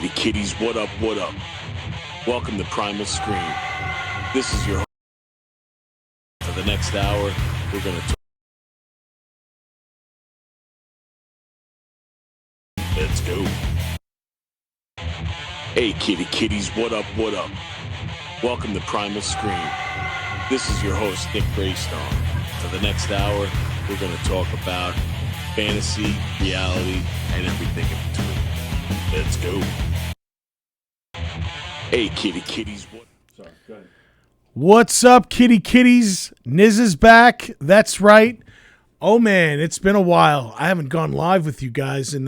Kitties, what up, what up? Welcome to Primal Scream. This is your host. For the next hour, we're going to talk. Let's go. Hey, kitties, what up, what up? Welcome to Primal Scream. This is your host, Nick Graystone. For the next hour, we're going to talk about fantasy, reality, and everything in between. Let's go. Hey, kitties, what? Sorry, go ahead. What's up, kitties? Niz is back. That's right. Oh, man, it's been a while. I haven't gone live with you guys, and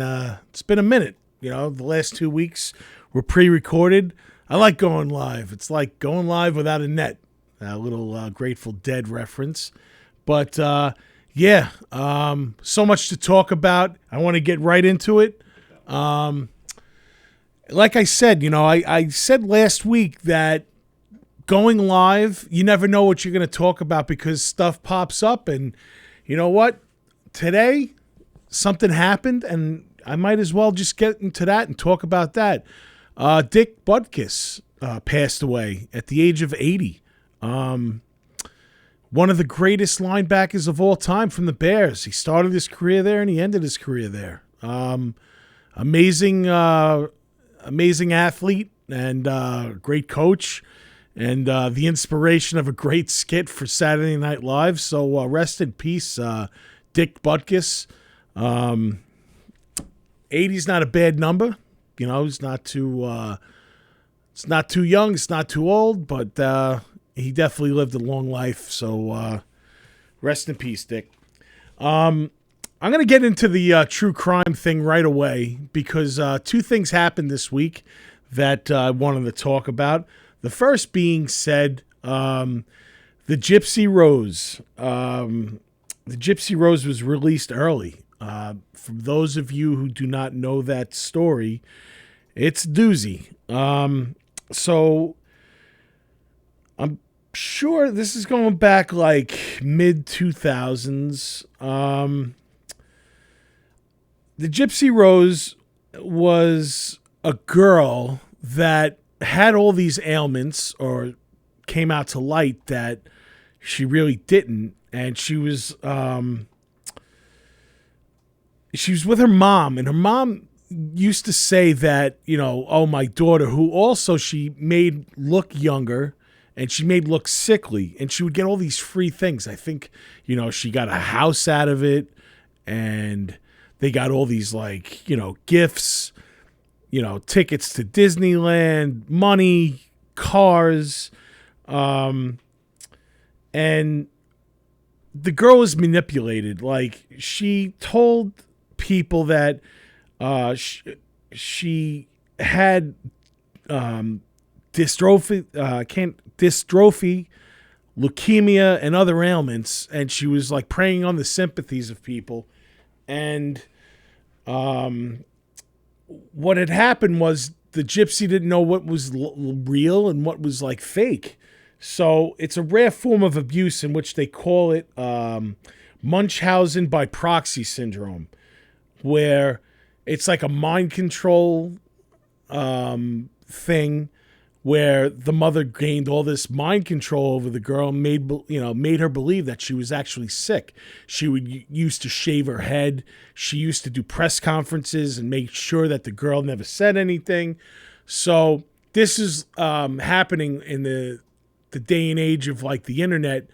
it's been a minute. You know, the last 2 weeks were pre-recorded. I like going live. It's like going live without a net. A little Grateful Dead reference. But, yeah, so much to talk about. I want to get right into it. Like I said, you know, I said last week that going live, you never know what you're going to talk about because stuff pops up. And you know what? Today, something happened, and I might as well just get into that and talk about that. Dick Butkus passed away at the age of 80. One of the greatest linebackers of all time from the Bears. He started his career there, and he ended his career there. Amazing athlete and great coach, and the inspiration of a great skit for Saturday Night Live. So rest in peace, Dick Butkus. 80's not a bad number. You know, it's not too young, it's not too old, but he definitely lived a long life. So rest in peace, Dick. I'm going to get into the true crime thing right away because two things happened this week that I wanted to talk about. The first being said, the Gypsy Rose. The Gypsy Rose was released early. For those of you who do not know that story, it's a doozy. So I'm sure this is going back like mid-2000s. The Gypsy Rose was a girl that had all these ailments, or came out to light that she really didn't, and she was with her mom, and her mom used to say that, you know, oh, my daughter, who also she made look younger, and she made look sickly, and she would get all these free things. I think, you know, she got a house out of it, and they got all these, like, you know, gifts, you know, tickets to Disneyland, money, cars, and the girl was manipulated. Like, she told people that she had dystrophy, leukemia, and other ailments, and she was like preying on the sympathies of people. And what had happened was the gypsy didn't know what was real and what was like fake. So it's a rare form of abuse in which they call it Munchausen by proxy syndrome, where it's like a mind control thing where the mother gained all this mind control over the girl and made her believe that she was actually sick. She used to shave her head. She used to do press conferences and make sure that the girl never said anything. So this is happening in the day and age of like the internet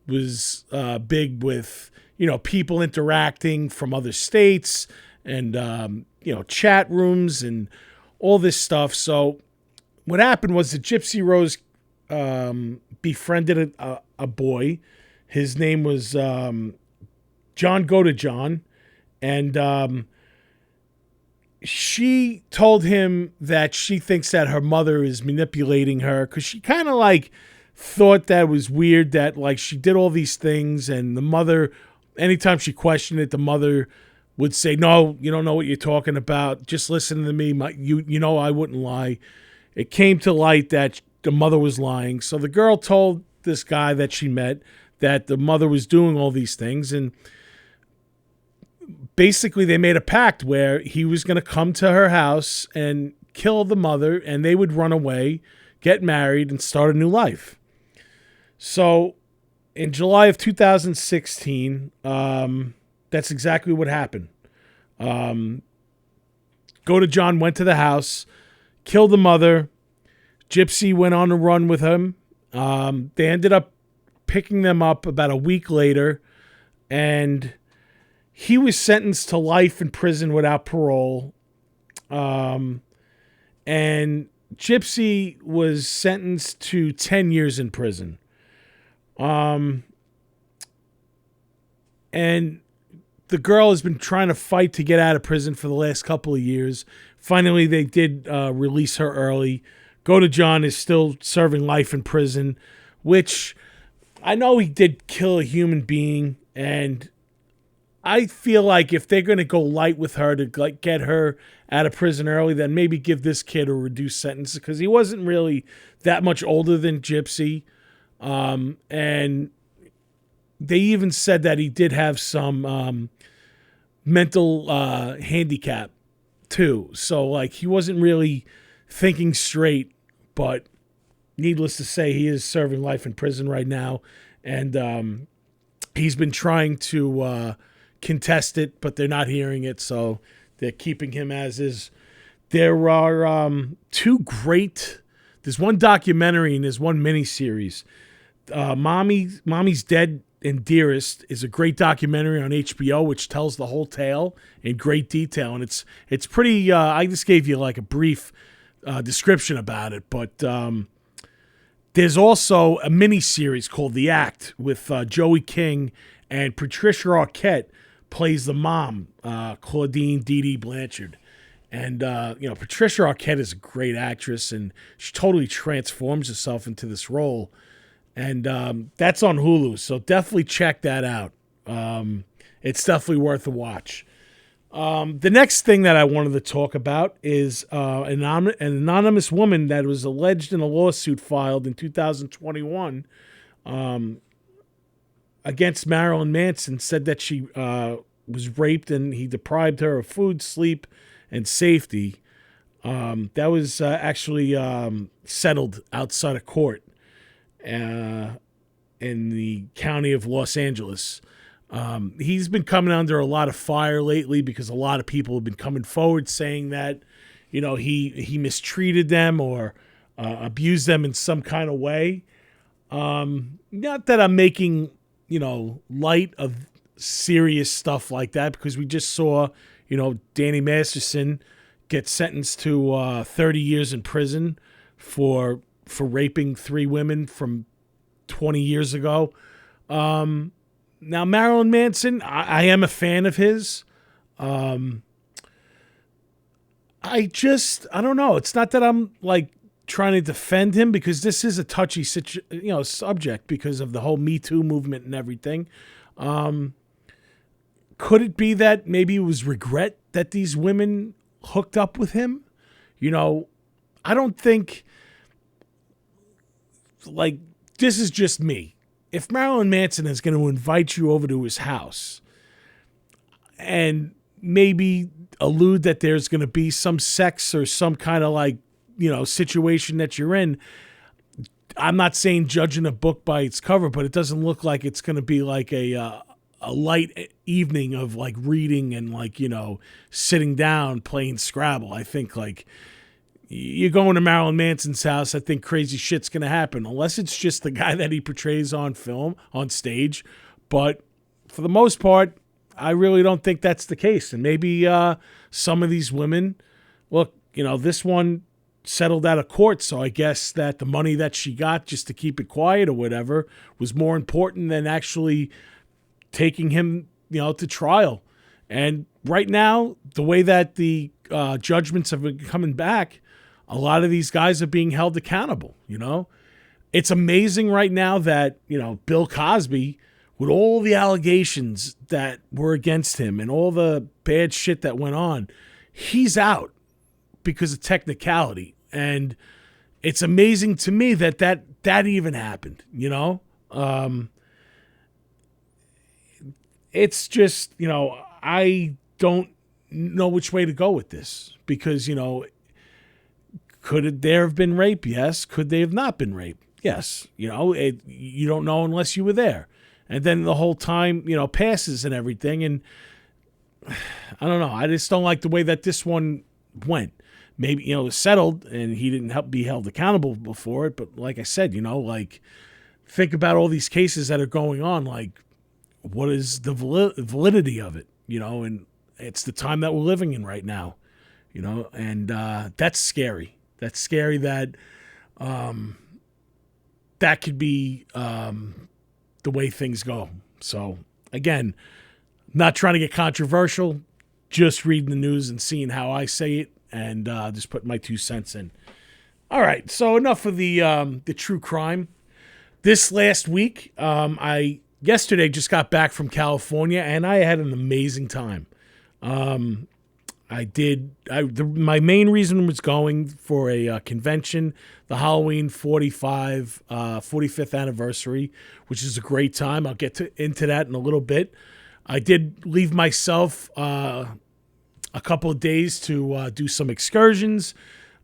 was big with, you know, people interacting from other states and, you know, chat rooms and all this stuff. So what happened was the Gypsy Rose befriended a boy. His name was John Godejohn, and she told him that she thinks that her mother is manipulating her because she kind of like thought that was weird that like she did all these things, and the mother, anytime she questioned it, the mother would say, "No, you don't know what you're talking about. Just listen to me. You know I wouldn't lie." It came to light that the mother was lying. So the girl told this guy that she met that the mother was doing all these things. And basically they made a pact where he was going to come to her house and kill the mother, and they would run away, get married, and start a new life. So in July of 2016, that's exactly what happened. John went to the house, killed the mother. Gypsy went on a run with him. They ended up picking them up about a week later, and he was sentenced to life in prison without parole. And Gypsy was sentenced to 10 years in prison. And the girl has been trying to fight to get out of prison for the last couple of years. Finally, they did release her early. John is still serving life in prison, which I know he did kill a human being, and I feel like if they're going to go light with her to get her out of prison early, then maybe give this kid a reduced sentence, because he wasn't really that much older than Gypsy. And they even said that he did have some mental handicap too. So like he wasn't really thinking straight, but needless to say, he is serving life in prison right now. And he's been trying to contest it, but they're not hearing it, so they're keeping him as is. There are two great... There's one documentary and there's one miniseries. Mommy's Dead and Dearest is a great documentary on HBO, which tells the whole tale in great detail, and it's pretty... I just gave you like a brief description about it, but there's also a miniseries called The Act with Joey King, and Patricia Arquette plays the mom, Claudine Dee Dee Blanchard. And, Patricia Arquette is a great actress, and she totally transforms herself into this role. And that's on Hulu, so definitely check that out. It's definitely worth a watch. The next thing that I wanted to talk about is an anonymous woman that was alleged in a lawsuit filed in 2021 against Marilyn Manson, said that she was raped and he deprived her of food, sleep, and safety. That was actually settled outside of court in the county of Los Angeles. He's been coming under a lot of fire lately because a lot of people have been coming forward saying that, he mistreated them or abused them in some kind of way. Not that I'm making, light of serious stuff like that, because we just saw, Danny Masterson get sentenced to 30 years in prison for raping 3 women from 20 years ago. Now, Marilyn Manson, I am a fan of his. I don't know. It's not that I'm like trying to defend him, because this is a touchy subject because of the whole Me Too movement and everything. Could it be that maybe it was regret that these women hooked up with him? I don't think, like, this is just me. If Marilyn Manson is going to invite you over to his house and maybe allude that there's going to be some sex or some kind of situation that you're in, I'm not saying judging a book by its cover, but it doesn't look like it's going to be like a light evening of like reading and sitting down playing Scrabble. I think you're going to Marilyn Manson's house, I think crazy shit's going to happen, unless it's just the guy that he portrays on film, on stage. But for the most part, I really don't think that's the case. And maybe some of these women, look, this one settled out of court, so I guess that the money that she got just to keep it quiet or whatever was more important than actually taking him, to trial. And right now, the way that the judgments have been coming back, a lot of these guys are being held accountable. It's amazing right now that, Bill Cosby, with all the allegations that were against him and all the bad shit that went on, he's out because of technicality. And it's amazing to me that even happened, It's just, I don't know which way to go with this, because, Could there have been rape? Yes. Could they have not been rape? Yes. You know, you don't know unless you were there. And then the whole time, you know, passes and everything. And I don't know. I just don't like the way that this one went. Maybe, you know, it was settled and he didn't be held accountable for it. But like I said, you know, like, think about all these cases that are going on. Like, what is the validity of it? You know, and it's the time that we're living in right now, you know, and that's scary. That's scary that that could be the way things go. So, again, not trying to get controversial, just reading the news and seeing how I say it, and just putting my 2 cents in. All right, so enough of the true crime. This last week, I yesterday just got back from California, and I had an amazing time. My main reason was going for a convention, the Halloween 45th anniversary, which is a great time. I'll get into that in a little bit. I did leave myself a couple of days to do some excursions.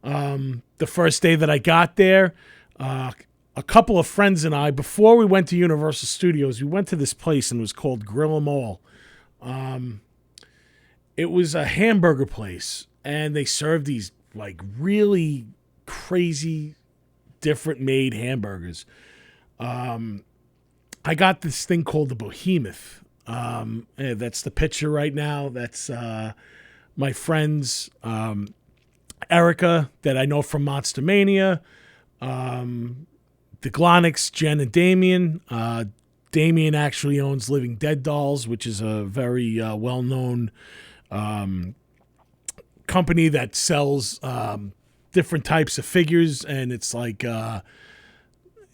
The first day that I got there, a couple of friends and I, before we went to Universal Studios, we went to this place and it was called Grill 'Em All. It was a hamburger place, and they served these like really crazy, different made hamburgers. I got this thing called the Behemoth. That's the picture right now. That's my friends Erica, that I know from Monster Mania, the Glonics, Jen and Damien. Damien actually owns Living Dead Dolls, which is a very well-known company that sells different types of figures, and it's like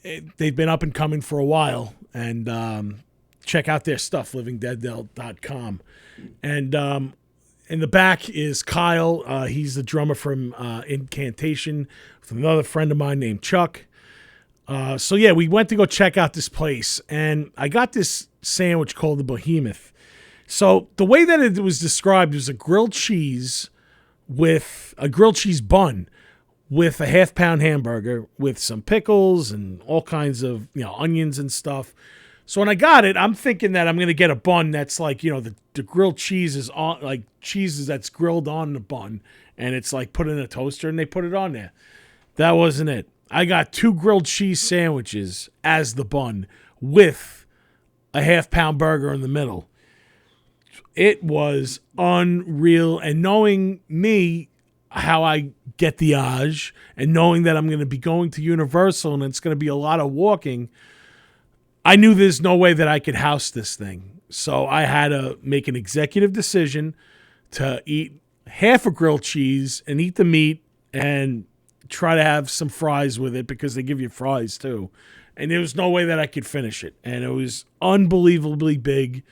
they've been up and coming for a while. And check out their stuff, livingdeaddell.com. And in the back is Kyle. He's the drummer from Incantation, with another friend of mine named Chuck. So yeah, we went to go check out this place, and I got this sandwich called the Behemoth. So the way that it was described was a grilled cheese bun with a half-pound hamburger with some pickles and all kinds of, you know, onions and stuff. So when I got it, I'm thinking that I'm going to get a bun that's like, you know, the grilled cheese is on, like cheeses that's grilled on the bun, and it's like put in a toaster and they put it on there. That wasn't it. I got 2 grilled cheese sandwiches as the bun with a half-pound burger in the middle. It was unreal. And knowing me, how I get the urge, and knowing that I'm going to be going to Universal and it's going to be a lot of walking, I knew there's no way that I could house this thing. So I had to make an executive decision to eat half a grilled cheese and eat the meat and try to have some fries with it, because they give you fries too. And there was no way that I could finish it. And it was unbelievably big.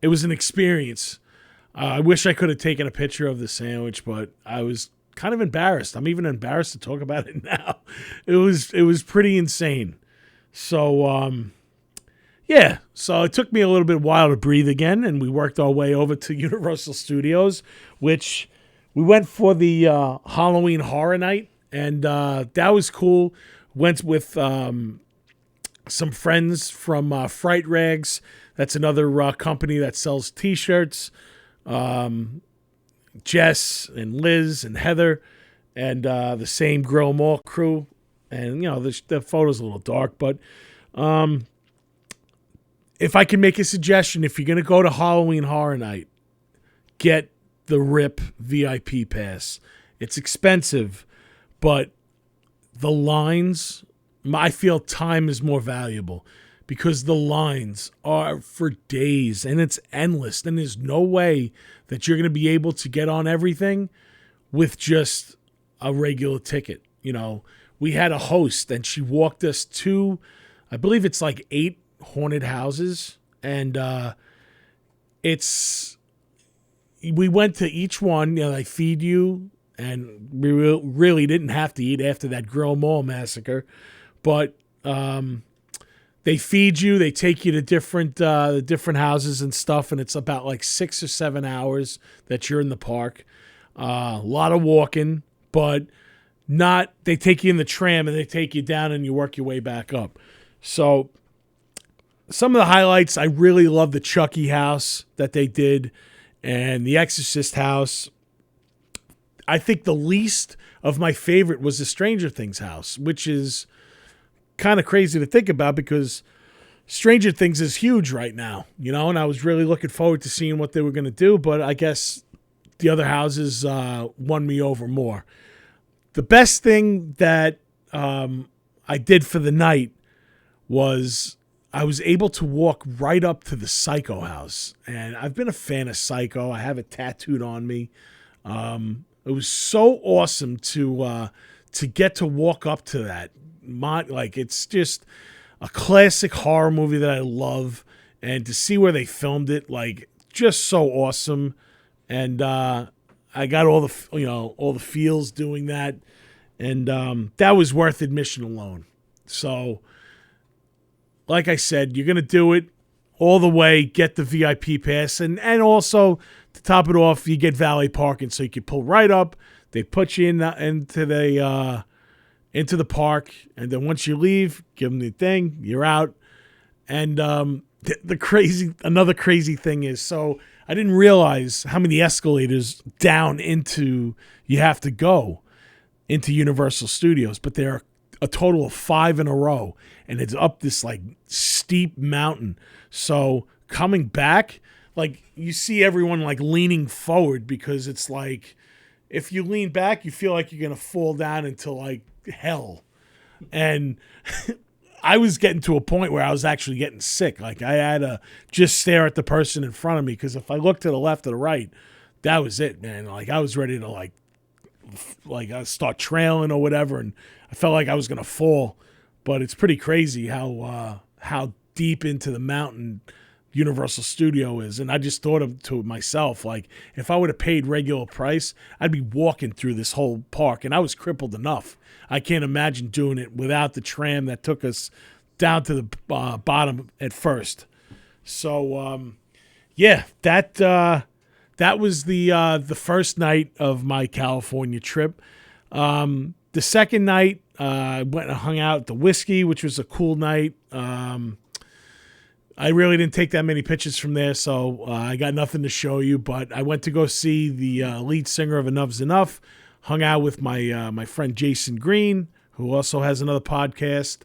It was an experience. I wish I could have taken a picture of the sandwich, but I was kind of embarrassed. I'm even embarrassed to talk about it now. It was pretty insane. So, yeah. So it took me a little bit while to breathe again, and we worked our way over to Universal Studios, which we went for the Halloween Horror Night, and that was cool. Went with some friends from Fright Rags. That's another company that sells T-shirts. Jess and Liz and Heather, and the same Grill 'Em All crew. And, you know, the photo's a little dark, but if I can make a suggestion, if you're going to go to Halloween Horror Night, get the RIP VIP pass. It's expensive, but the lines, I feel time is more valuable, because the lines are for days and it's endless. And there's no way that you're going to be able to get on everything with just a regular ticket. You know, we had a host and she walked us to, I believe it's like 8 haunted houses. And we went to each one, you know, they feed you, and we really didn't have to eat after that Grill 'Em All massacre. But they feed you, they take you to different houses and stuff, and it's about like 6 or 7 hours that you're in the park. A lot of walking, but not, they take you in the tram and they take you down and you work your way back up. So some of the highlights, I really love the Chucky house that they did and the Exorcist house. I think the least of my favorite was the Stranger Things house, which is kind of crazy to think about because Stranger Things is huge right now, you know, and I was really looking forward to seeing what they were going to do, but I guess the other houses won me over more. The best thing that I did for the night was I was able to walk right up to the Psycho house, and I've been a fan of Psycho. I have it tattooed on me. It was so awesome to get to walk up to that. Like, it's just a classic horror movie that I love, and to see where they filmed it, like, just so awesome. And I got all the feels doing that, and that was worth admission alone. So, like I said, you're gonna do it all the way, get the VIP pass, and also to top it off, you get valet parking, so you can pull right up. They put you into the park, and then once you leave, give them the thing, you're out. And another crazy thing is, so I didn't realize how many escalators down into you have to go into Universal Studios, but there are a total of 5 in a row, and it's up this like steep mountain. So coming back, like, you see everyone like leaning forward because it's like if you lean back, you feel like you're gonna fall down into like hell. And I was getting to a point where I was actually getting sick. Like, I had to just stare at the person in front of me, because if I looked to the left or the right, that was it, man. Like, I was ready to like I start trailing or whatever, and I felt like I was gonna fall. But it's pretty crazy how deep into the mountain Universal Studio is. And I just thought to myself, like, if I would have paid regular price, I'd be walking through this whole park, and I was crippled enough. I can't imagine doing it without the tram that took us down to the bottom at first. So, yeah, that was the first night of my California trip. The second night, I went and hung out at the Whiskey, which was a cool night. I really didn't take that many pictures from there, so I got nothing to show you. But I went to go see the lead singer of Enough's Enough, hung out with my friend Jason Green, who also has another podcast.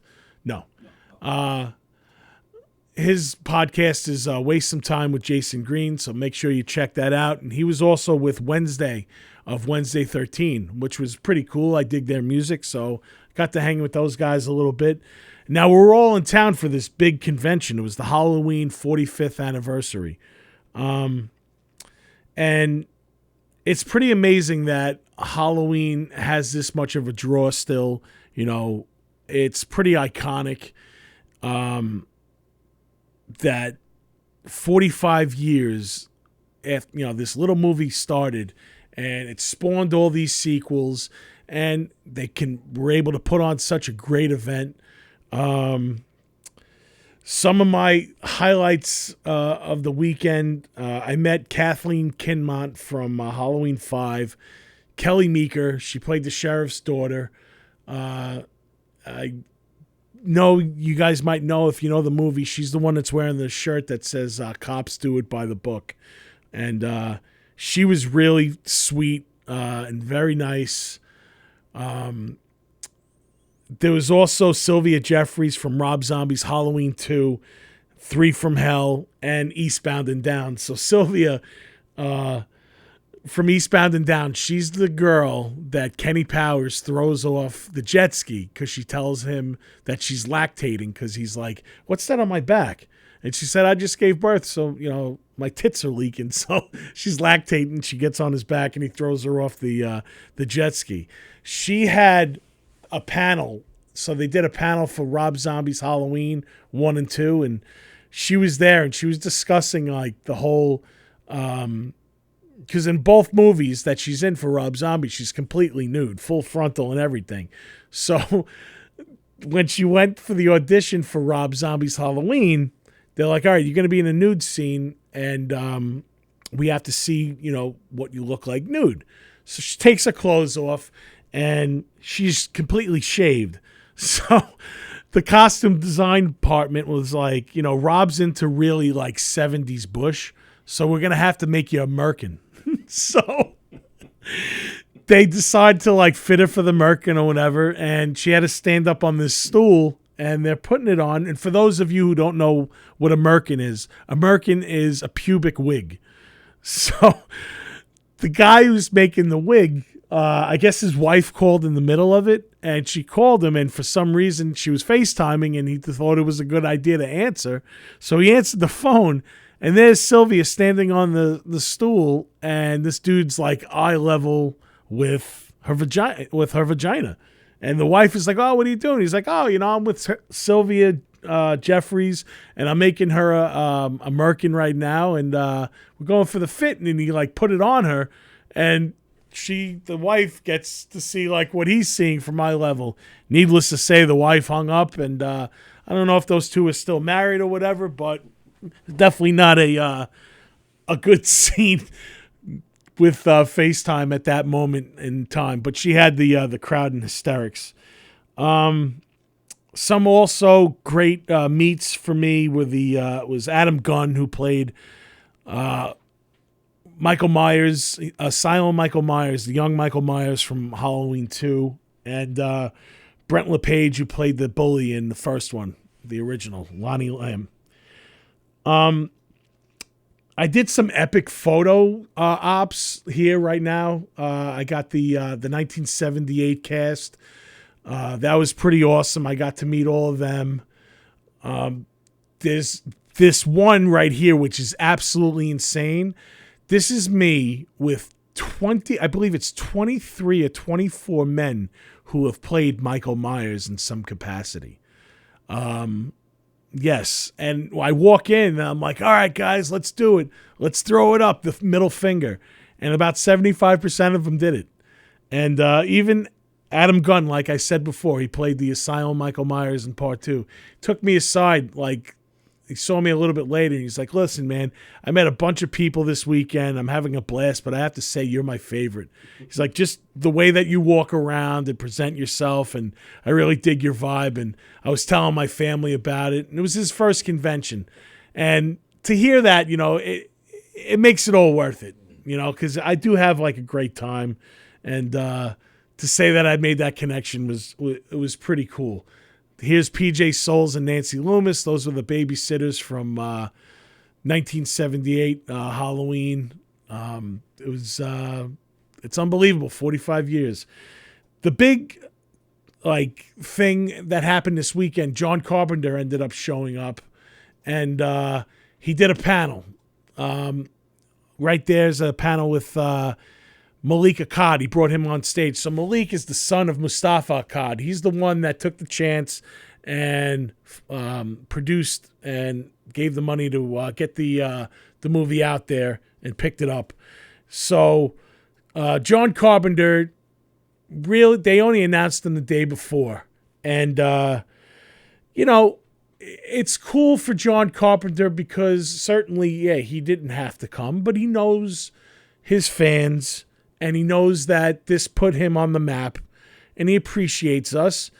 His podcast is Waste Some Time with Jason Green, so make sure you check that out. And he was also with Wednesday of Wednesday 13, which was pretty cool. I dig their music, so got to hang with those guys a little bit. Now, we're all in town for this big convention. It was the Halloween 45th anniversary. And it's pretty amazing that Halloween has this much of a draw still. You know, it's pretty iconic that 45 years after, you know, this little movie started, and it spawned all these sequels, and were able to put on such a great event. Some of my highlights of the weekend, I met Kathleen Kinmont from Halloween 5, Kelly Meeker. She played the sheriff's daughter. I know you guys might know, if you know the movie, she's the one that's wearing the shirt that says cops do it by the book. And she was really sweet and very nice. There was also Sylvia Jeffries from Rob Zombie's Halloween 2, 3 from Hell, and Eastbound and Down. So Sylvia from Eastbound and Down, she's the girl that Kenny Powers throws off the jet ski because she tells him that she's lactating, because he's like, "What's that on my back?" And she said, "I just gave birth, so, you know, my tits are leaking." So she's lactating. She gets on his back, and he throws her off the jet ski. She had a panel. So they did a panel for Rob Zombie's Halloween 1 and 2, and she was there, and she was discussing like the whole, because in both movies that she's in for Rob Zombie, she's completely nude, full frontal and everything. So when she went for the audition for Rob Zombie's Halloween, they're like, "All right, you're going to be in a nude scene, and we have to see, you know, what you look like nude." So she takes her clothes off, and she's completely shaved. So the costume design department was like, Rob's into really like 70s Bush, so we're going to have to make you a merkin. So they decide to like fit her for the merkin or whatever, and she had to stand up on this stool, and they're putting it on. And for those of you who don't know what a merkin is a pubic wig. So the guy who's making the wig, I guess his wife called in the middle of it, and she called him, and for some reason she was FaceTiming, and he thought it was a good idea to answer. So he answered the phone, and there's Sylvia standing on the stool, and this dude's like eye level with her vagina. And the wife is like, "Oh, what are you doing?" He's like, "Oh, I'm with Sylvia Jeffries, and I'm making her a merkin right now, and we're going for the fit." And he like put it on her, and the wife gets to see like what he's seeing from eye level. Needless to say, the wife hung up, and I don't know if those two are still married or whatever, but definitely not a good scene with FaceTime at that moment in time. But she had the crowd in hysterics. Some also great meets for me were was Adam Gunn, who played Michael Myers, silent Michael Myers, the young Michael Myers from Halloween 2, and Brent LePage, who played the bully in the first one, the original, Lonnie Lamb. I did some epic photo ops here right now. I got the 1978 cast. That was pretty awesome. I got to meet all of them. There's this one right here, which is absolutely insane. This is me with 23 or 24 men who have played Michael Myers in some capacity. Yes. And I walk in and I'm like, all right, guys, let's do it. Let's throw it up, the middle finger. And about 75% of them did it. And even Adam Gunn, like I said before, he played the Asylum Michael Myers in part 2. Took me aside, like, he saw me a little bit later, and he's like, "Listen, man, I met a bunch of people this weekend. I'm having a blast, but I have to say you're my favorite." He's like, "Just the way that you walk around and present yourself, and I really dig your vibe." And I was telling my family about it, and it was his first convention. And to hear that, it makes it all worth it, because I do have like a great time. And to say that I made that connection was pretty cool. Here's PJ Souls and Nancy Loomis. Those were the babysitters from 1978 Halloween. It's unbelievable. 45 years. The big thing that happened this weekend, John Carpenter ended up showing up, and he did a panel. Right there's a panel with Malik Akkad. He brought him on stage. So Malik is the son of Mustafa Akkad. He's the one that took the chance and produced and gave the money to get the movie out there and picked it up. So John Carpenter, really, they only announced him the day before. And, it's cool for John Carpenter because certainly, yeah, he didn't have to come, but he knows his fans. And he knows that this put him on the map, and he appreciates us.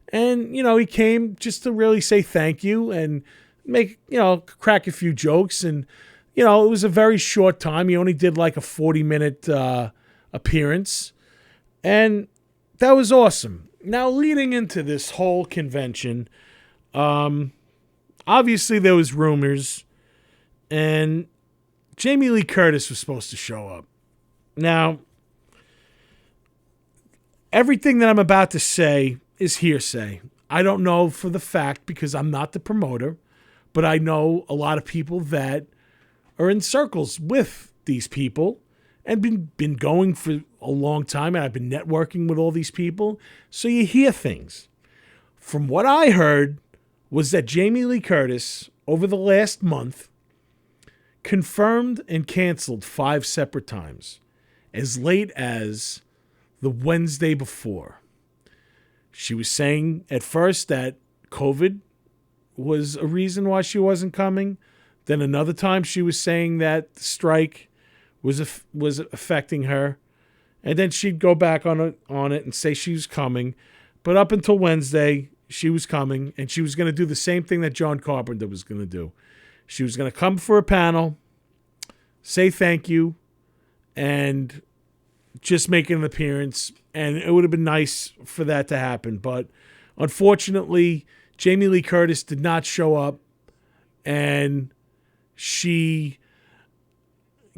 And, he came just to really say thank you and make, crack a few jokes. And, it was a very short time. He only did like a 40-minute appearance. And that was awesome. Now, leading into this whole convention, obviously there was rumors, and Jamie Lee Curtis was supposed to show up. Now, everything that I'm about to say is hearsay. I don't know for the fact because I'm not the promoter, but I know a lot of people that are in circles with these people and been going for a long time, and I've been networking with all these people. So you hear things. From what I heard was that Jamie Lee Curtis, over the last month, confirmed and canceled 5 separate times, as late as the Wednesday before. She was saying at first that COVID was a reason why she wasn't coming. Then another time she was saying that the strike was affecting her. And then she'd go back on it and say she was coming. But up until Wednesday, she was coming, and she was going to do the same thing that John Carpenter was going to do. She was going to come for a panel, say thank you, and just make an appearance. And it would have been nice for that to happen. But unfortunately, Jamie Lee Curtis did not show up, and she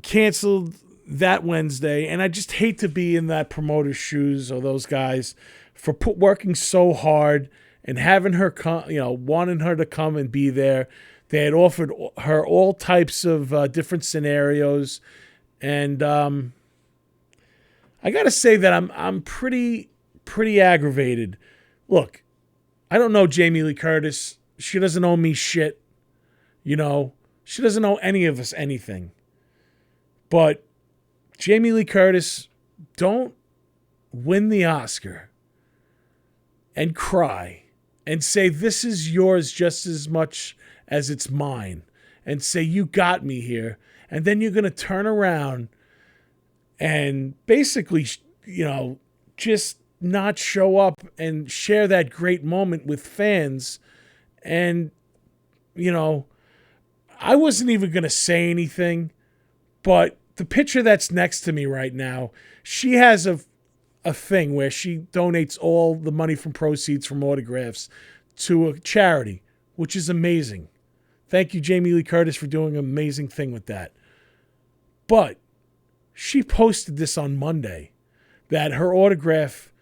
canceled that Wednesday. And I just hate to be in that promoter's shoes or those guys for working so hard and having her come, wanting her to come and be there. They had offered her all types of different scenarios. And I got to say that I'm pretty aggravated. Look, I don't know Jamie Lee Curtis. She doesn't owe me shit. She doesn't owe any of us anything. But Jamie Lee Curtis, don't win the Oscar and cry and say this is yours just as much as it's mine and say you got me here. And then you're going to turn around and basically, just not show up and share that great moment with fans. And, I wasn't even going to say anything, but the picture that's next to me right now, she has a thing where she donates all the money from proceeds from autographs to a charity, which is amazing. Thank you, Jamie Lee Curtis, for doing an amazing thing with that. But she posted this on Monday, that her autograph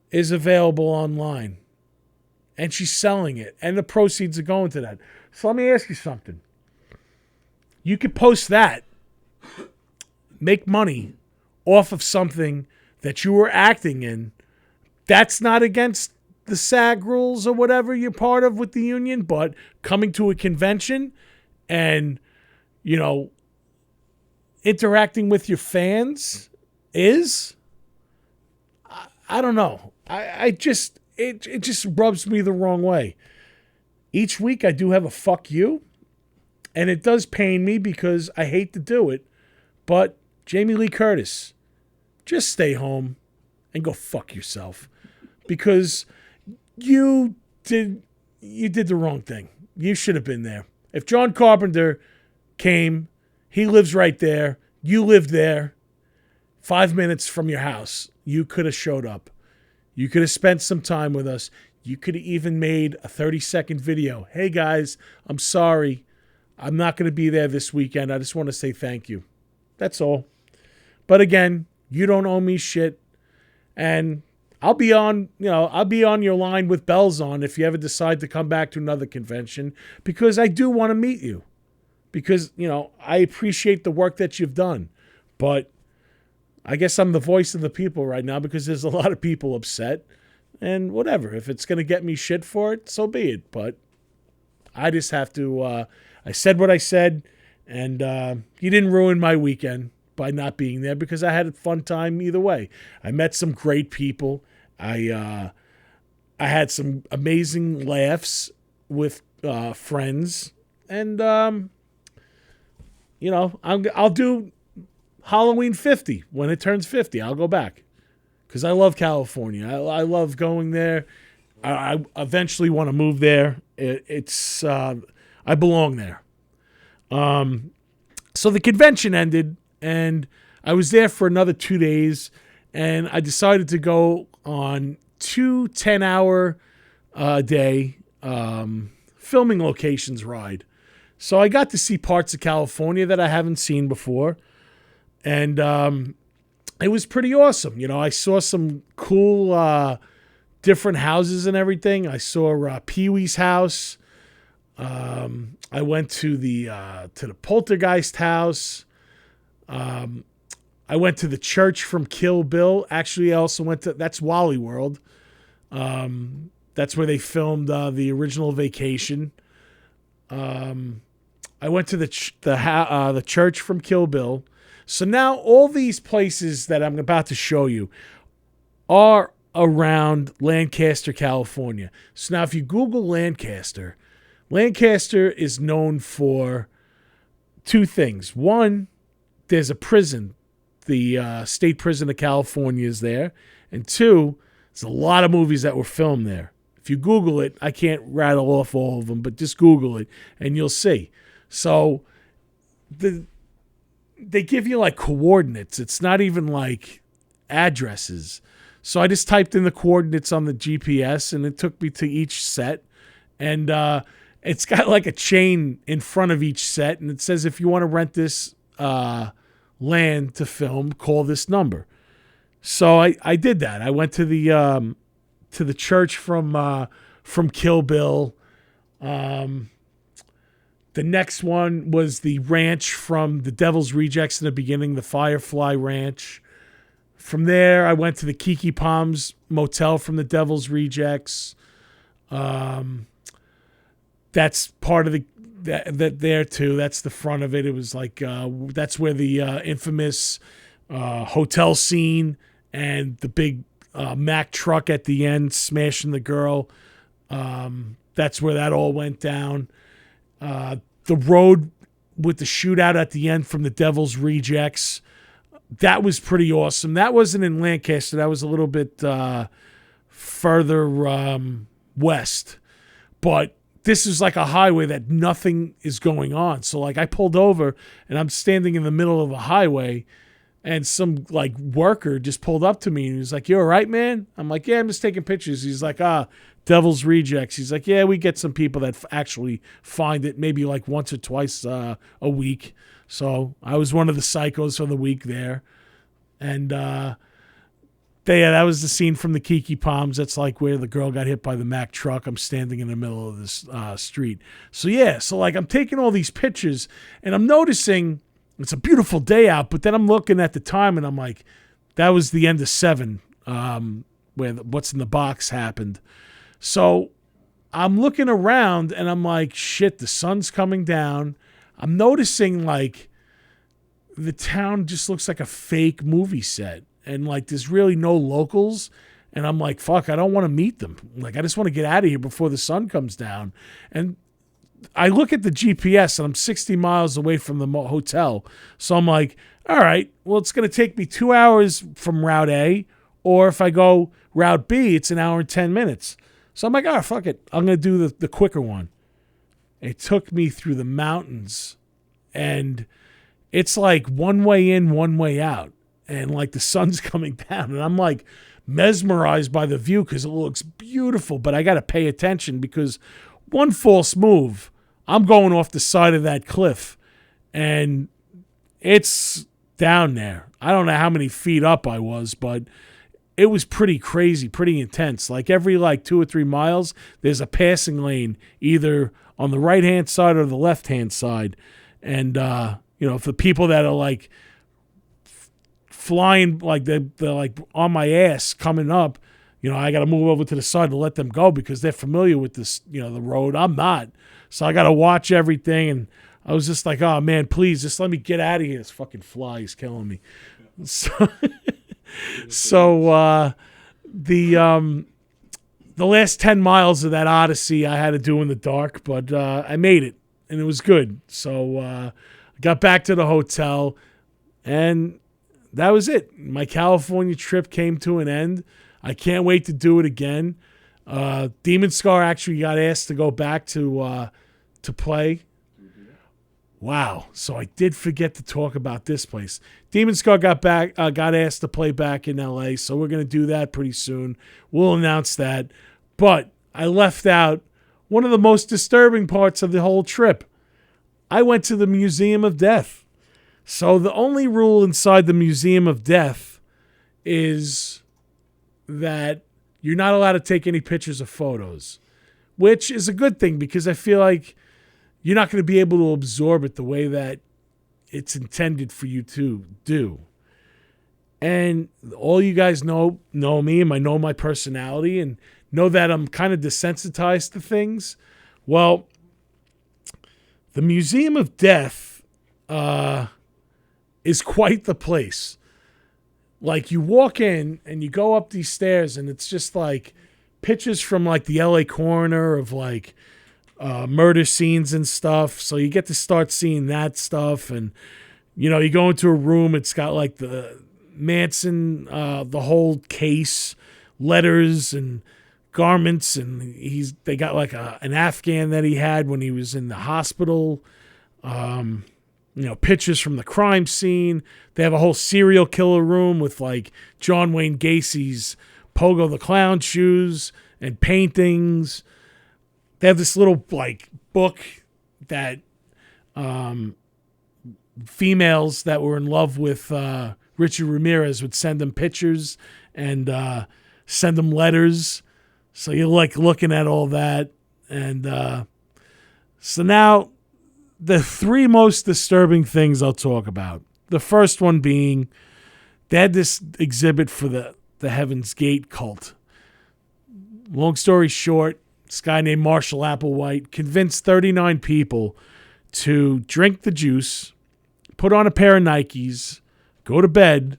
is available online. And she's selling it. And the proceeds are going to that. So let me ask you something. You could post that, make money off of something that you were acting in. That's not against the SAG rules or whatever you're part of with the union, but coming to a convention and, interacting with your fans is, I don't know. It just rubs me the wrong way. Each week I do have a fuck you, and it does pain me because I hate to do it, but Jamie Lee Curtis, just stay home and go fuck yourself because you did the wrong thing. You should have been there. If John Carpenter came, he lives right there. You lived there 5 minutes from your house. You could have showed up. You could have spent some time with us. You could have even made a 30-second video. Hey, guys, I'm sorry. I'm not going to be there this weekend. I just want to say thank you. That's all. But again, you don't owe me shit. And I'll be on your line with bells on if you ever decide to come back to another convention because I do want to meet you. Because, I appreciate the work that you've done. But I guess I'm the voice of the people right now because there's a lot of people upset. And whatever. If it's going to get me shit for it, so be it. But I just have to... I said what I said. And you didn't ruin my weekend by not being there because I had a fun time either way. I met some great people. I had some amazing laughs with friends. And, I'll do Halloween 50 when it turns 50. I'll go back because I love California. I love going there. I eventually want to move there. I belong there. So the convention ended, and I was there for another 2 days, and I decided to go on 2 10-hour day filming locations ride. So I got to see parts of California that I haven't seen before, and it was pretty awesome. I saw some cool different houses and everything. I saw Pee-wee's house. I went to the Poltergeist house. I went to the church from Kill Bill. Actually, I also went to that's Wally World. That's where they filmed the original Vacation. I went to the church from Kill Bill. So now all these places that I'm about to show you are around Lancaster, California. So now if you Google Lancaster is known for two things. One, there's a prison the State Prison of California is there. And 2, there's a lot of movies that were filmed there. If you Google it, I can't rattle off all of them, but just Google it and you'll see. So they give you like coordinates. It's not even like addresses. So I just typed in the coordinates on the GPS and it took me to each set. And it's got like a chain in front of each set. And it says, if you want to rent this land to film, call this number. So I did that. I went to the church from Kill Bill. The next one was the ranch from the Devil's Rejects in the beginning, the Firefly Ranch. From there, I went to the Kiki Palms Motel from the Devil's Rejects. That's part of that there too. That's the front of it. It was like that's where the infamous hotel scene and the big Mack truck at the end smashing the girl. That's where that all went down. The road with the shootout at the end from the Devil's Rejects, that was pretty awesome. That wasn't in Lancaster. That was a little bit further west. But this is like a highway that nothing is going on. So like I pulled over and I'm standing in the middle of a highway and some like worker just pulled up to me and he was like, "You all right, man?" I'm like, "Yeah, I'm just taking pictures." He's like, Devil's Rejects. He's like, "Yeah, we get some people that actually find it maybe like once or twice a week." So I was one of the psychos for the week there. And that was the scene from the Kiki Palms. That's like where the girl got hit by the Mack truck. I'm standing in the middle of this street. So like I'm taking all these pictures and I'm noticing it's a beautiful day out, but then I'm looking at the time and I'm like, that was the end of 7 where What's in the Box happened. So I'm looking around and I'm like, shit, the sun's coming down. I'm noticing like the town just looks like a fake movie set and like there's really no locals. And I'm like, fuck, I don't want to meet them. Like, I just want to get out of here before the sun comes down. And I look at the GPS and I'm 60 miles away from the hotel. So I'm like, all right, well, it's going to take me 2 hours from Route A. Or if I go Route B, it's 1 hour and 10 minutes. So I'm like, oh, fuck it. I'm going to do the quicker one. It took me through the mountains. And it's like one way in, one way out. And like the sun's coming down. And I'm like mesmerized by the view because it looks beautiful. But I got to pay attention because one false move, I'm going off the side of that cliff. And it's down there. I don't know how many feet up I was, but it was pretty crazy, pretty intense. Like every like 2 or 3 miles, there's a passing lane either on the right-hand side or the left-hand side. And, for people that are like flying, like they're like on my ass coming up, I got to move over to the side to let them go because they're familiar with this, the road. I'm not. So I got to watch everything. And I was just like, oh, man, please just let me get out of here. This fucking fly is killing me. So the last 10 miles of that Odyssey I had to do in the dark, but I made it and it was good. So I got back to the hotel and that was it. My California trip came to an end. I can't wait to do it again. Demon Scar actually got asked to go back to play. Wow. So I did forget to talk about this place. Demon Scar got asked to play back in LA, so we're going to do that pretty soon. We'll announce that. But I left out one of the most disturbing parts of the whole trip. I went to the Museum of Death. So the only rule inside the Museum of Death is that you're not allowed to take any pictures or photos, which is a good thing because I feel like you're not going to be able to absorb it the way that it's intended for you to do. And all you guys know me and know my personality and know that I'm kind of desensitized to things. Well, the Museum of Death is quite the place. Like you walk in and you go up these stairs and it's just like pictures from like the LA coroner of like murder scenes and stuff. So you get to start seeing that stuff and You go into a room, it's got like the Manson, the whole case, letters and garments, and they got like an Afghan that he had when he was in the hospital. Pictures from the crime scene. They have a whole serial killer room with like John Wayne Gacy's Pogo the Clown shoes and paintings. They have this little like book that females that were in love with Richard Ramirez would send them pictures and send them letters. So you're like looking at all that. And so now the three most disturbing things I'll talk about. The first one being they had this exhibit for the Heaven's Gate cult. Long story short, this guy named Marshall Applewhite convinced 39 people to drink the juice, put on a pair of Nikes, go to bed.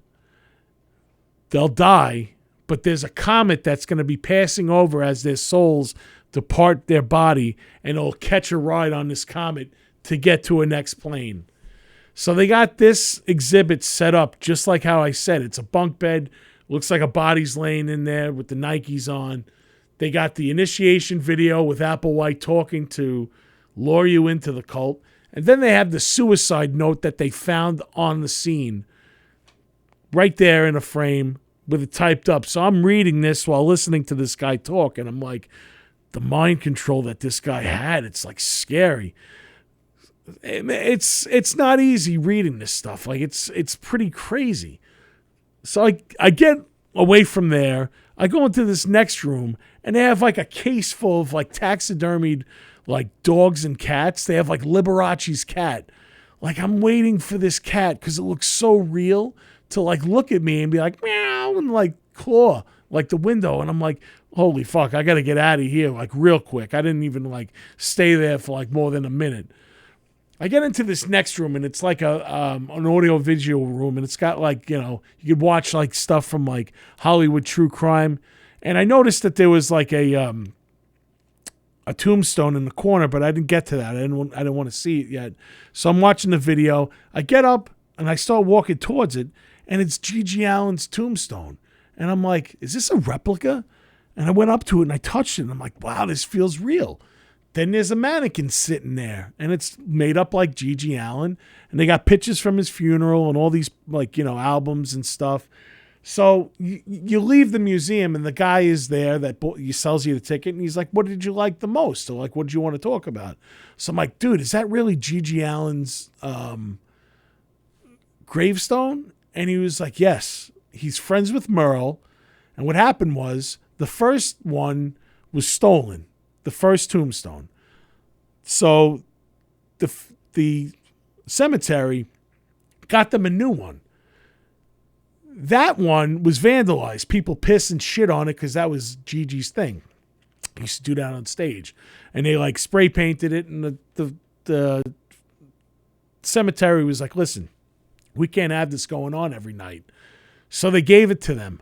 They'll die, but there's a comet that's going to be passing over as their souls depart their body, and it'll catch a ride on this comet to get to a next plane. So they got this exhibit set up just like how I said. It's a bunk bed. Looks like a body's laying in there with the Nikes on. They got the initiation video with Applewhite talking to lure you into the cult. And then they have the suicide note that they found on the scene right there in a frame with it typed up. So I'm reading this while listening to this guy talk, and I'm like, the mind control that this guy had, it's like scary. It's not easy reading this stuff. Like it's pretty crazy. So I get away from there. I go into this next room, and they have like a case full of like taxidermied like dogs and cats. They have like Liberace's cat. Like I'm waiting for this cat because it looks so real to like look at me and be like meow and like claw like the window. And I'm like, holy fuck, I got to get out of here like real quick. I didn't even like stay there for like more than a minute. I get into this next room, and it's like an audio-visual room, and it's got like, you could watch like stuff from like Hollywood true crime. And I noticed that there was like a tombstone in the corner, but I didn't get to that. I didn't want to see it yet. So I'm watching the video. I get up, and I start walking towards it, and it's G.G. Allen's tombstone. And I'm like, is this a replica? And I went up to it, and I touched it, and I'm like, wow, this feels real. Then there's a mannequin sitting there, and it's made up like G.G. Allen, and they got pictures from his funeral and all these like, albums and stuff. So you leave the museum, and the guy is there that sells you the ticket, and he's like, what did you like the most? Or like, what did you want to talk about? So I'm like, dude, is that really G.G. Allen's gravestone? And he was like, yes. He's friends with Merle, and what happened was the first one was stolen. The first tombstone. So the cemetery got them a new one. That one was vandalized. People piss and shit on it because that was Gigi's thing. He used to do that on stage. And they like spray painted it, and the cemetery was like, listen, we can't have this going on every night. So they gave it to them.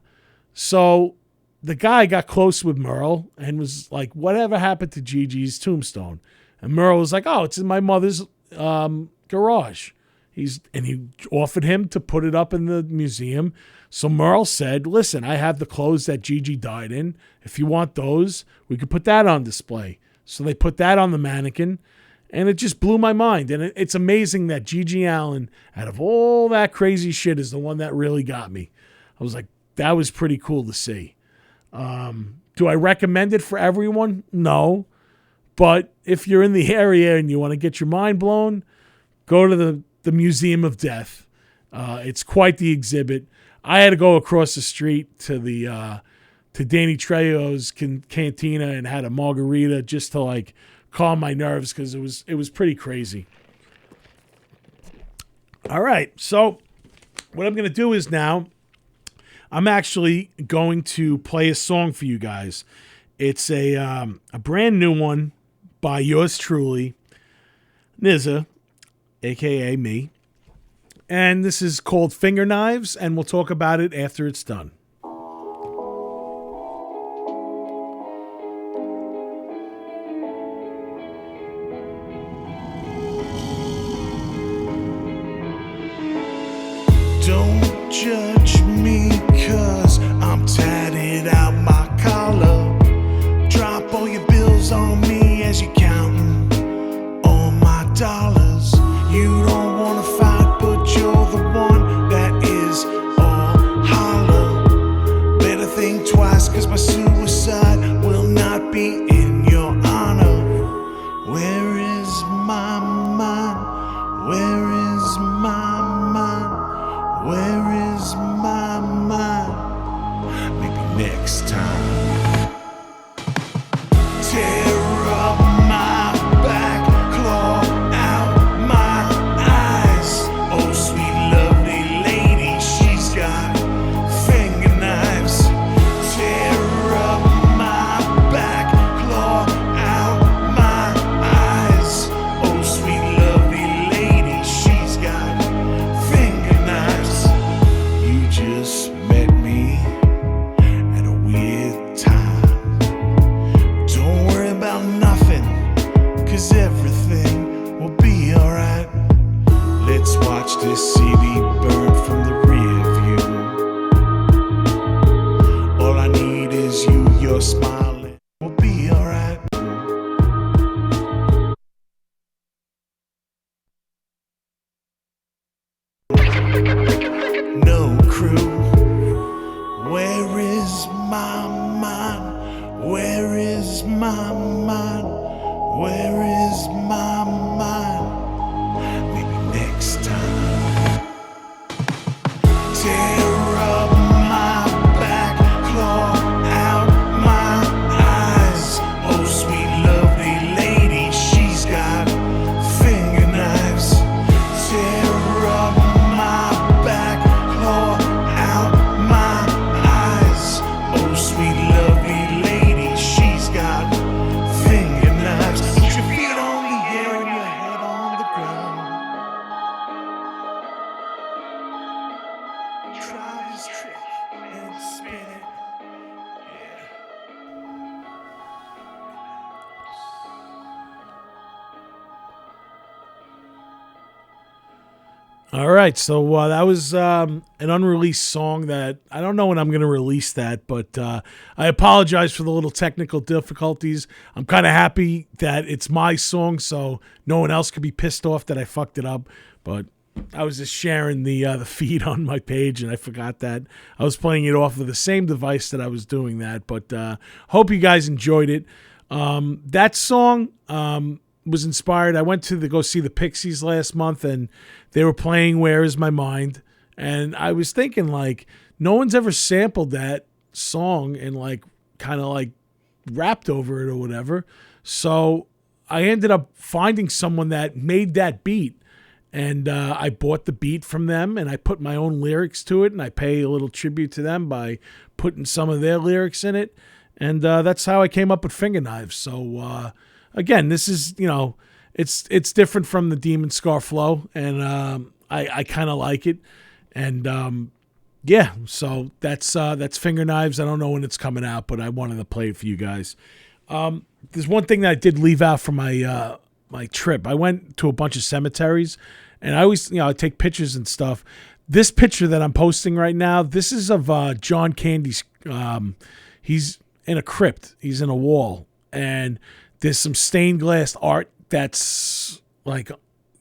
So the guy got close with Merle and was like, whatever happened to Gigi's tombstone? And Merle was like, oh, it's in my mother's garage. He offered him to put it up in the museum. So Merle said, listen, I have the clothes that Gigi died in. If you want those, we could put that on display. So they put that on the mannequin, and it just blew my mind. And it's amazing that G.G. Allen, out of all that crazy shit, is the one that really got me. I was like, that was pretty cool to see. Do I recommend it for everyone? No. But if you're in the area and you want to get your mind blown, go to the Museum of Death. It's quite the exhibit. I had to go across the street to to Danny Trejo's cantina and had a margarita just to like calm my nerves because it was pretty crazy. All right, so what I'm going to do is now I'm actually going to play a song for you guys. It's a brand new one by yours truly, Nizza, a.k.a. me. And this is called Fingerknives, and we'll talk about it after it's done. judge me, 'cause I'm tatted out my collar. Drop all your bills on me as you're counting all my dollars. You don't wanna fight, but you're the one that is all holler. Better think twice, 'cause my suicide will not be in your honor. Where is my mind? Where is my mind? Where is my mind? Maybe next time. Tear up my back, claw out my eyes. Oh, sweet lovely lady, she's got finger knives. Tear up my back, claw out my eyes. Oh, sweet lovely lady, she's got finger knives. You just met me at a weird time. Don't worry about nothing, 'cause everything will be alright. Let's watch this city burn from the rear view. All I need is you, you're smiling. We'll be alright. No crew. Where is my mind? Where is my mind? Where is my mind? Maybe next time. Tear up my back, claw out my eyes. Oh, sweet lovely lady, she's got finger knives. Tear up my back, claw out my eyes. Oh, sweet lovely lady, she's got finger knives. Put your feet on the air and your head on the ground. Try this trick and spin it. Yeah. All right, so that was an unreleased song that I don't know when I'm going to release that, but I apologize for the little technical difficulties. I'm kind of happy that it's my song, so no one else could be pissed off that I fucked it up. But I was just sharing the feed on my page, and I forgot that I was playing it off of the same device that I was doing that. But hope you guys enjoyed it. That song was inspired. I went to go see the Pixies last month, and they were playing "Where Is My Mind," and I was thinking, like, no one's ever sampled that song and like kind of like rapped over it or whatever. So I ended up finding someone that made that beat, and I bought the beat from them, and I put my own lyrics to it, and I pay a little tribute to them by putting some of their lyrics in it, and that's how I came up with Fingerknives. So again, this is, you know, it's different from the Demon Scar flow, and I kind of like it, and yeah, so that's Fingerknives. I don't know when it's coming out, but I wanted to play it for you guys. There's one thing that I did leave out from my my trip. I went to a bunch of cemeteries, and I always, I take pictures and stuff. This picture that I'm posting right now, this is of John Candy's. He's in a crypt. He's in a wall, and there's some stained glass art that's like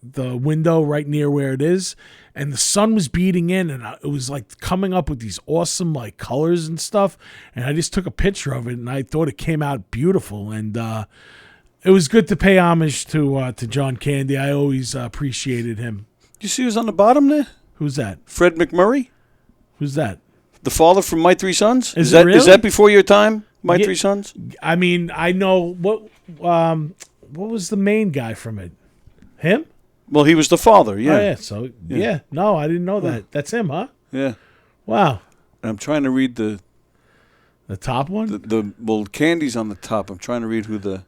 the window right near where it is, and the sun was beating in, and it was like coming up with these awesome like colors and stuff, and I just took a picture of it, and I thought it came out beautiful, and it was good to pay homage to John Candy. I always appreciated him. You see who's on the bottom there? Who's that? Fred McMurray, Who's that? the father from My Three Sons. Is that it really? Is that before your time? My Yeah. Three Sons. I mean, I know what was the main guy from it? Him? Well, he was the father. Yeah. Oh, yeah. So yeah. No, I didn't know that. That's him, huh? Yeah. Wow. I'm trying to read the top one? well, Candy's on the top. I'm trying to read who the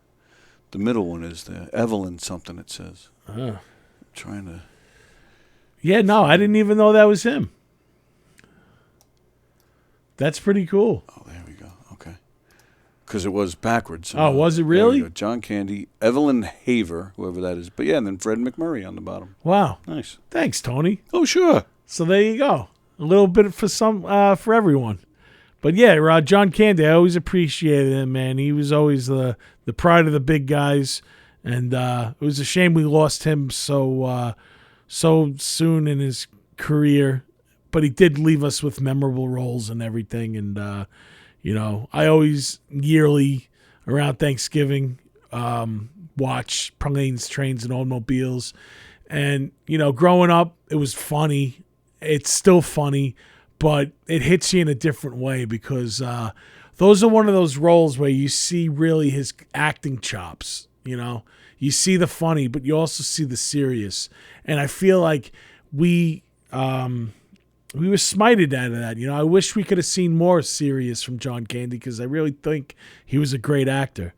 middle one is. The Evelyn something it says. I'm trying to. Yeah, no, I didn't even know that was him. That's pretty cool. Oh, there we go. Okay. Because it was backwards. Oh, was it There we really? go. John Candy, Evelyn Haver, whoever that is. But yeah, and then Fred McMurray on the bottom. Wow. Nice. Thanks, Tony. Oh, sure. So there you go. a little bit for everyone. But yeah, John Candy, I always appreciated him, man. He was always the pride of the big guys, and it was a shame we lost him so soon in his career. But he did leave us with memorable roles and everything. And I always yearly around Thanksgiving watch Planes, Trains, and Automobiles. And growing up, it was funny. It's still funny. But it hits you in a different way because those are one of those roles where you see really his acting chops. You see the funny, but you also see the serious. And I feel like we were smited out of that. I wish we could have seen more serious from John Candy because I really think he was a great actor.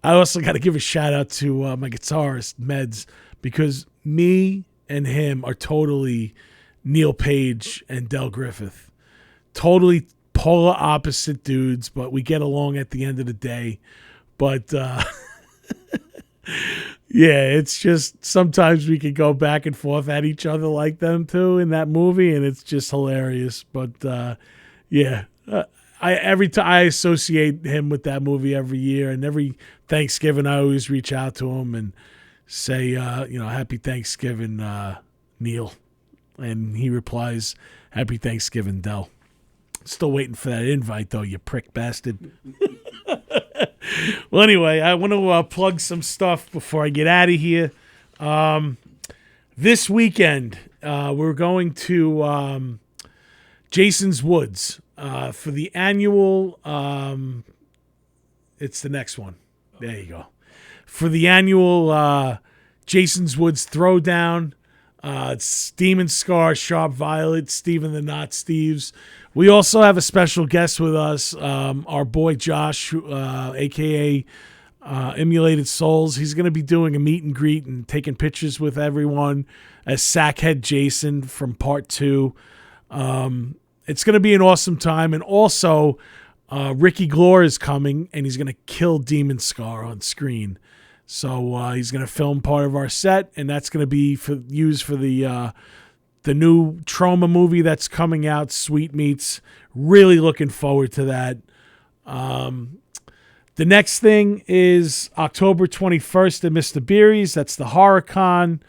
I also got to give a shout out to my guitarist, Meds, because me and him are totally Neil Page and Del Griffith. Totally polar opposite dudes, but we get along at the end of the day. But yeah, it's just sometimes we can go back and forth at each other like them too in that movie, and it's just hilarious. But yeah, I associate him with that movie every year, and every Thanksgiving I always reach out to him and say, Happy Thanksgiving, Neil. And he replies, Happy Thanksgiving, Del. Still waiting for that invite, though, you prick bastard. Well, anyway, I want to plug some stuff before I get out of here. This weekend, we're going to Jason's Woods for the annual... it's the next one. There you go. For the annual Jason's Woods Throwdown. It's Demon Scar, Sharp Violet, Steven the Not Steves. We also have a special guest with us, our boy Josh, a.k.a. Emulated Souls. He's going to be doing a meet and greet and taking pictures with everyone as Sackhead Jason from Part 2. It's going to be an awesome time. And also, Ricky Glore is coming, and he's going to kill Demon Scar on screen. So he's going to film part of our set, and that's going to be used for the new Trauma movie that's coming out, Sweet Meats. Really looking forward to that. The next thing is October 21st at Mr. Beery's. That's the Horror Con.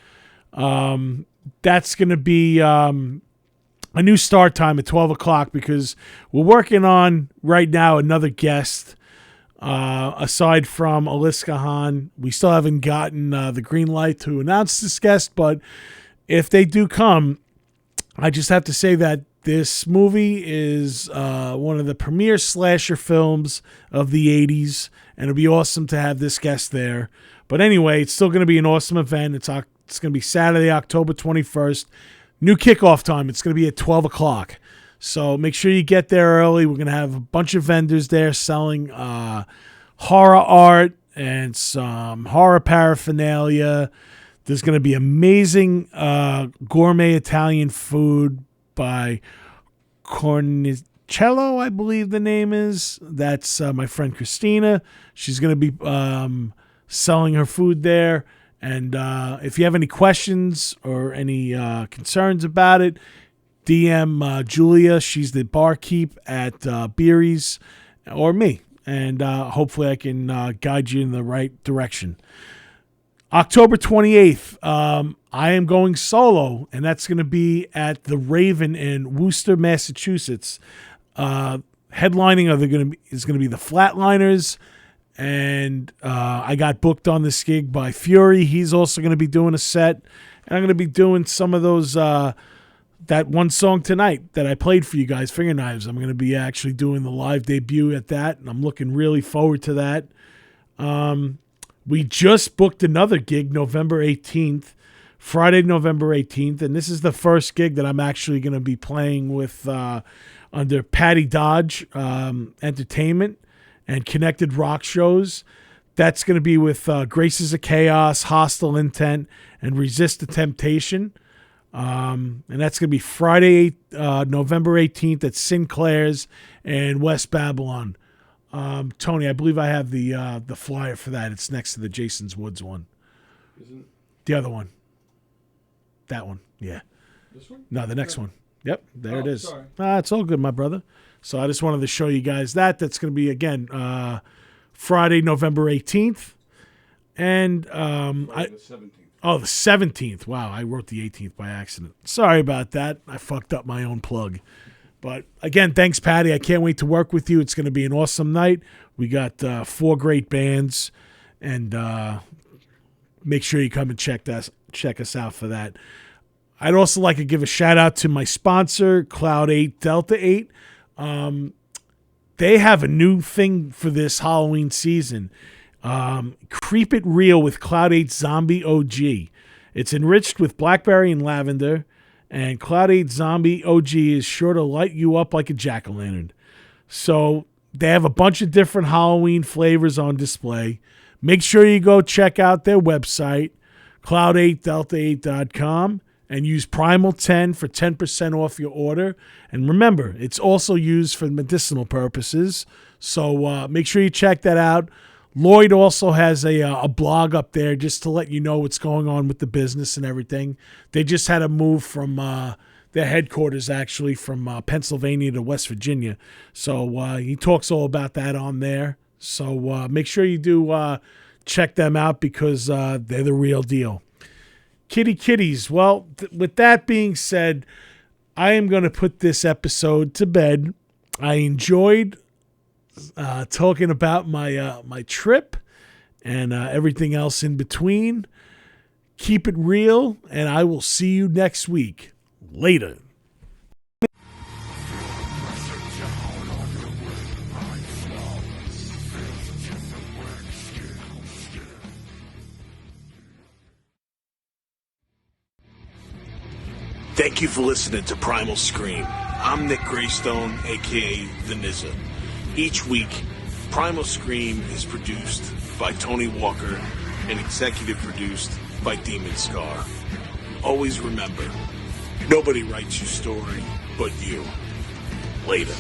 That's going to be a new start time at 12 o'clock because we're working on, right now, another guest. Aside from Aliska Hahn, we still haven't gotten the green light to announce this guest, but if they do come, I just have to say that this movie is one of the premier slasher films of the 80s, and it'll be awesome to have this guest there. But anyway, it's still going to be an awesome event. It's going to be Saturday, October 21st. New kickoff time. It's going to be at 12 o'clock. So make sure you get there early. We're going to have a bunch of vendors there selling horror art and some horror paraphernalia. There's going to be amazing gourmet Italian food by Cornicello, I believe the name is. That's my friend Christina. She's going to be selling her food there. And if you have any questions or any concerns about it, DM Julia. She's the barkeep at Beery's, or me. And hopefully I can guide you in the right direction. October 28th, I am going solo, and that's going to be at the Raven in Worcester, Massachusetts. Headlining is going to be the Flatliners, and I got booked on this gig by Fury. He's also going to be doing a set, and I'm going to be doing some of those that one song tonight that I played for you guys, Fingerknives. I'm going to be actually doing the live debut at that, and I'm looking really forward to that. We just booked another gig November 18th, Friday, November 18th, and this is the first gig that I'm actually going to be playing with under Patty Dodge Entertainment and Connected Rock Shows. That's going to be with Graces of Chaos, Hostile Intent, and Resist the Temptation. And that's going to be Friday, November 18th at Sinclair's and West Babylon. Tony, I believe I have the flyer for that. It's next to the Jason's Woods one. Isn't The other one. That one. Yeah. this one? No, the next one. Yep, there it is. It's all good, my brother. So I just wanted to show you guys that. That's going to be, again, Friday, November 18th. And the 17th. Oh, the 17th. Wow, I wrote the 18th by accident. Sorry about that. I fucked up my own plug. But again, thanks, Patty. I can't wait to work with you. It's going to be an awesome night. We got 4 great bands, and make sure you come and check us out for that. I'd also like to give a shout out to my sponsor, Cloud 8 Delta 8. They have a new thing for this Halloween season. Creep It Real with Cloud 8 Zombie OG. It's enriched with blackberry and lavender, and Cloud 8 Zombie OG is sure to light you up like a jack-o'-lantern. So they have a bunch of different Halloween flavors on display. Make sure you go check out their website, cloud8delta8.com, and use Primal 10 for 10% off your order. And remember, it's also used for medicinal purposes. So make sure you check that out. Lloyd also has a blog up there just to let you know what's going on with the business and everything. They just had a move from their headquarters, actually, from Pennsylvania to West Virginia. So he talks all about that on there. So make sure you do check them out because they're the real deal. Kitty kitties. Well, with that being said, I am going to put this episode to bed. I enjoyed talking about my trip and everything else in between. Keep it real, and I will see you next week. Later. Thank you for listening to Primal Scream. I'm Nick Graystone, a.k.a. The Nizza. Each week, Primal Scream is produced by Tony Walker and executive produced by Demon Scar. Always remember, nobody writes your story but you. Later.